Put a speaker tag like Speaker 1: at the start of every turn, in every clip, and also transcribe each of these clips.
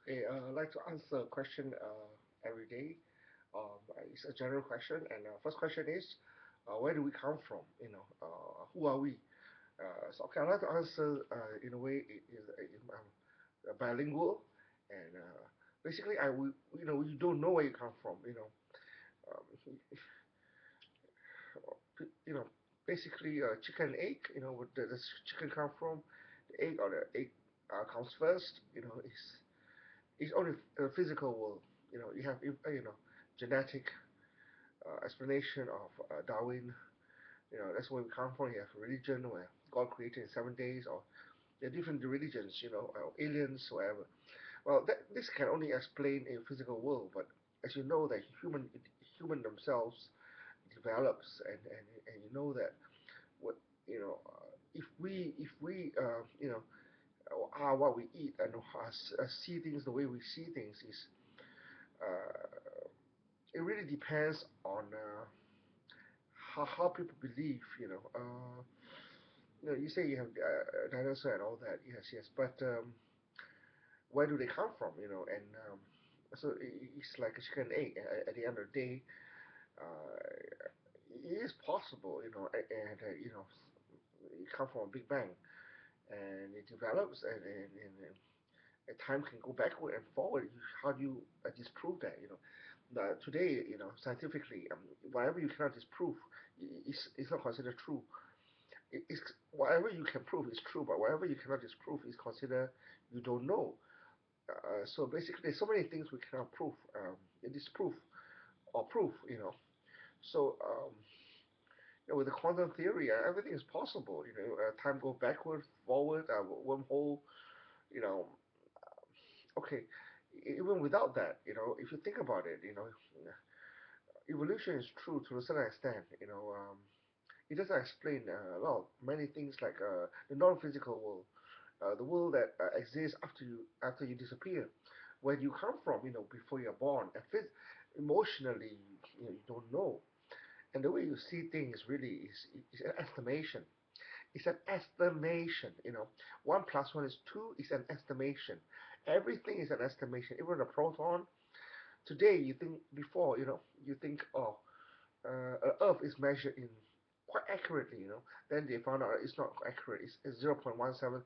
Speaker 1: Okay, I'd like to answer a question every day. It's a general question, and first question is, where do we come from? Who are we? Okay, I'd like to answer in a way bilingual, and basically, you don't know where you come from. Um, you know, basically, chicken and egg. Where does chicken come from? The egg or the egg comes first. It's only a physical world. You have genetic explanation of Darwin. That's where we come from. You have religion where God created in 7 days, or there are different religions. Aliens, whatever. Well, this can only explain a physical world, but as you know, that human themselves develops, and you know that what if we are what we eat and see things the way we see things is uh, it really depends on how people believe. You say you have dinosaur and all that. Yes, yes, but where do they come from? And so it's like a chicken and egg. At the end of the day, it is possible. It come from a big bang, and it develops, and time can go backward and forward. How do you disprove that? Today, scientifically, whatever you cannot disprove is not considered true. It's whatever you can prove is true, but whatever you cannot disprove is considered you don't know. So basically, there's so many things we cannot prove, disprove or prove. So with the quantum theory, everything is possible. Time go backward, forward, wormhole. You know, okay. Even without that, if you think about it, evolution is true to a certain extent. It doesn't explain many things like the non-physical world, the world that exists after you disappear, where you come from, before you're born, and emotionally, you don't know, and the way you see things really is an estimation. It's an estimation. One plus one is two is an estimation. Everything is an estimation. Even a proton. Today, you think before, you think, oh, Earth is measured in quite accurately, Then they found out it's not accurate. It's 0.17,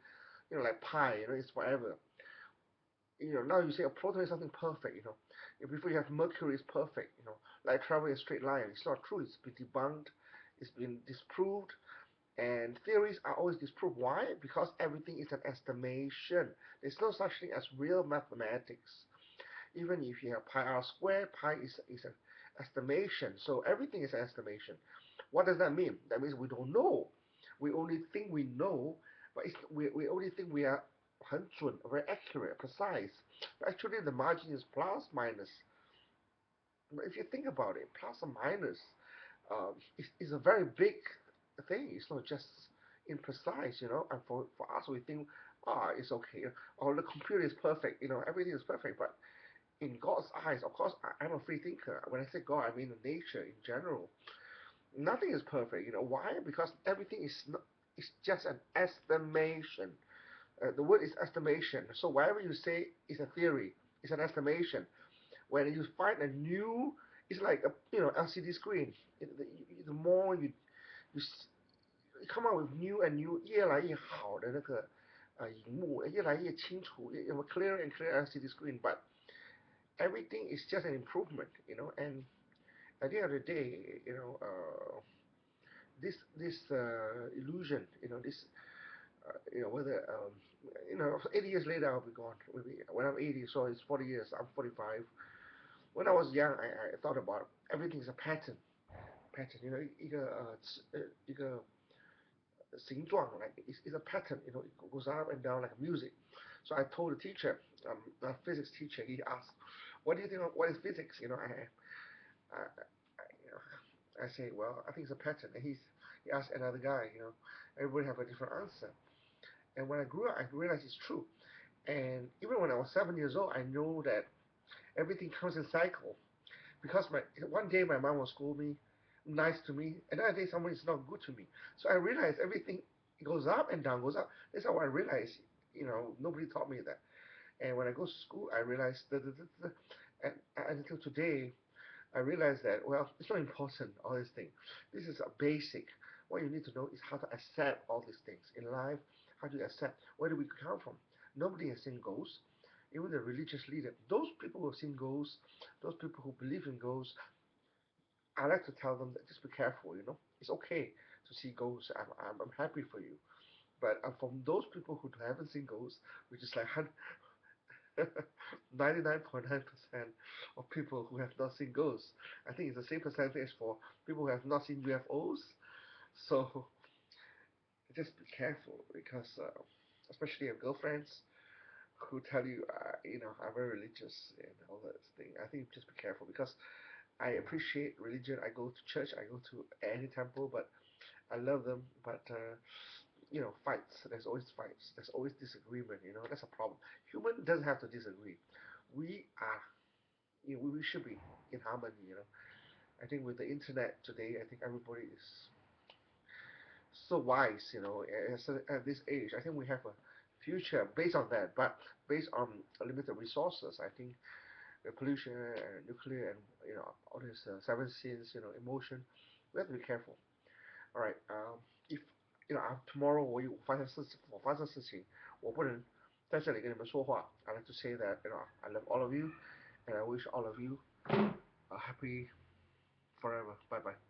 Speaker 1: like pi, it's whatever. Now you say a proton is something perfect, Before you have Mercury is perfect, like traveling a straight line. It's not true. It's been debunked. It's been disproved. And theories are always disproved. Why? Because everything is an estimation. There's no such thing as real mathematics. Even if you have pi r squared, pi is an estimation. So everything is an estimation. What does that mean? That means we don't know. We only think we know, but we only think we are 很准, very accurate, precise. But actually, the margin is plus minus. But if you think about it, plus or minus is a very big thing. It's not just imprecise, And for us, we think, it's okay. Or the computer is perfect, everything is perfect. But in God's eyes, of course, I'm a free thinker. When I say God, I mean nature in general. Nothing is perfect. Why? Because everything is not, it's just an estimation. The word is estimation. So whatever you say is a theory. It's an estimation. When you find a new, it's like a LCD screen. The more you come out with new and new 越来越好的那个荧幕，越来越清楚，clearer and clearer LCD screen. But everything is just an improvement, and at the end of the day, this illusion, this whether 80 years later I'll be gone. Maybe when I'm 80, so it's 40 years. I'm 45. When I was young, I thought about everything's a pattern. Pattern, a 形状 like it's a pattern. It goes up and down like music. So I told the teacher, my physics teacher, he asked, "What do you think? What is physics?" I say, "Well, I think it's a pattern." And he asked another guy. Everybody have a different answer. And when I grew up, I realized it's true. And even when I was 7 years old, I know that everything comes in cycle. Because one day my mom will scold me, nice to me, another day someone is not good to me. So I realized everything goes up and down, goes up. That's how I realized. Nobody taught me that. And when I go to school, I realize and until today, I realized that, well, it's not important, all these things. This is a basic. What you need to know is how to accept all these things in life. How do you accept where do we come from? Nobody has seen ghosts. Even the religious leader, those people who have seen ghosts, those people who believe in ghosts, I like to tell them that just be careful. It's okay to see ghosts. I'm happy for you. But from those people who haven't seen ghosts, which is like 99.9% of people who have not seen ghosts. I think it's the same percentage for people who have not seen UFOs. So just be careful because, especially your girlfriends who tell you, I'm very religious and all that thing. I think just be careful because I appreciate religion. I go to church. I go to any temple, but I love them. But fights. There's always fights. There's always disagreement. That's a problem. Human doesn't have to disagree. We are we should be in harmony. I think with the internet today, I think everybody is so wise. At this age, I think we have a future based on that, but based on limited resources. I think the pollution and nuclear and all these seven sins, emotion, we have to be careful. All right, if tomorrow 我发生事情，我不能在这里跟你们说话。I like to say that I love all of you and I wish all of you a happy forever. Bye bye.